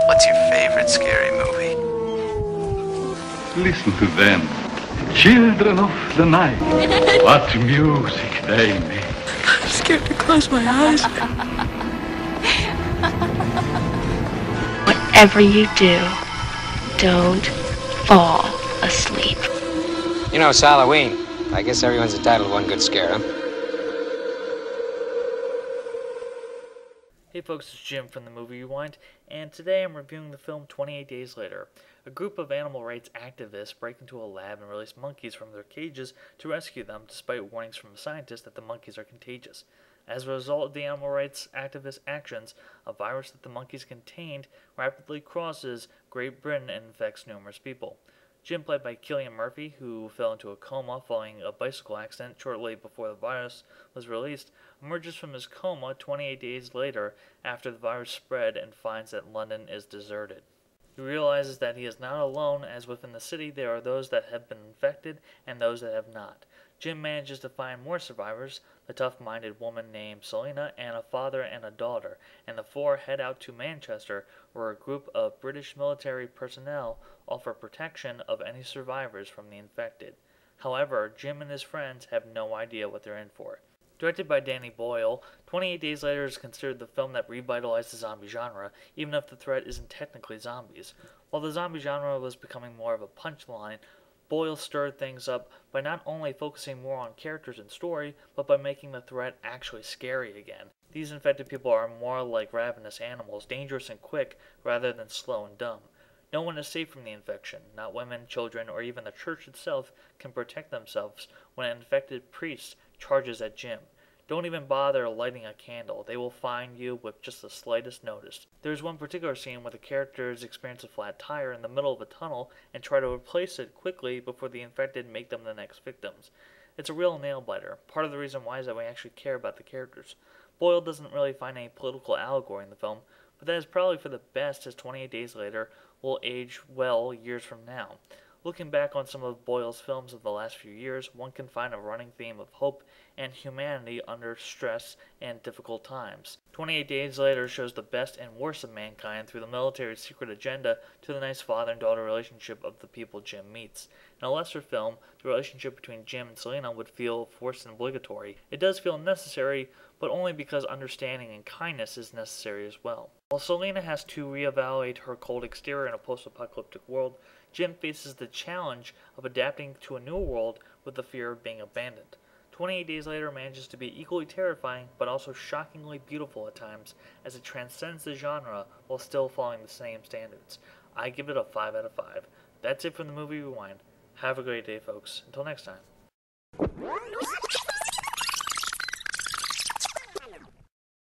What's your favorite scary movie? Listen to them, children of the night. What music they make. I'm scared to close my eyes. Whatever you do, don't fall asleep. You know, it's Halloween. I guess everyone's entitled to one good scare, huh? Hey folks, it's Jim from the Movie Rewind, and today I'm reviewing the film 28 Days Later. A group of animal rights activists break into a lab and release monkeys from their cages to rescue them, despite warnings from scientists that the monkeys are contagious. As a result of the animal rights activists' actions, a virus that the monkeys contained rapidly crosses Great Britain and infects numerous people. Jim, played by Cillian Murphy, who fell into a coma following a bicycle accident shortly before the virus was released, emerges from his coma 28 days later after the virus spread and finds that London is deserted. He realizes that he is not alone, as within the city there are those that have been infected and those that have not. Jim manages to find more survivors, the tough-minded woman named Selena, and a father and a daughter, and the four head out to Manchester, where a group of British military personnel offer protection of any survivors from the infected. However, Jim and his friends have no idea what they're in for. Directed by Danny Boyle, 28 Days Later is considered the film that revitalized the zombie genre, even if the threat isn't technically zombies. While the zombie genre was becoming more of a punchline, Boyle stirred things up by not only focusing more on characters and story, but by making the threat actually scary again. These infected people are more like ravenous animals, dangerous and quick, rather than slow and dumb. No one is safe from the infection. Not women, children, or even the church itself can protect themselves when an infected priest charges at Jim. Don't even bother lighting a candle. They will find you with just the slightest notice. There's one particular scene where the characters experience a flat tire in the middle of a tunnel and try to replace it quickly before the infected make them the next victims. It's a real nail-biter. Part of the reason why is that we actually care about the characters. Boyle doesn't really find any political allegory in the film, but that is probably for the best, as 28 Days Later will age well years from now. Looking back on some of Boyle's films of the last few years, one can find a running theme of hope and humanity under stress and difficult times. 28 Days Later shows the best and worst of mankind through the military's secret agenda to the nice father and daughter relationship of the people Jim meets. In a lesser film, the relationship between Jim and Selena would feel forced and obligatory. It does feel necessary, but only because understanding and kindness is necessary as well. While Selena has to reevaluate her cold exterior in a post-apocalyptic world, Jim faces the challenge of adapting to a new world with the fear of being abandoned. 28 Days Later manages to be equally terrifying, but also shockingly beautiful at times, as it transcends the genre while still following the same standards. I give it a 5 out of 5. That's it from the Movie Rewind. Have a great day, folks. Until next time.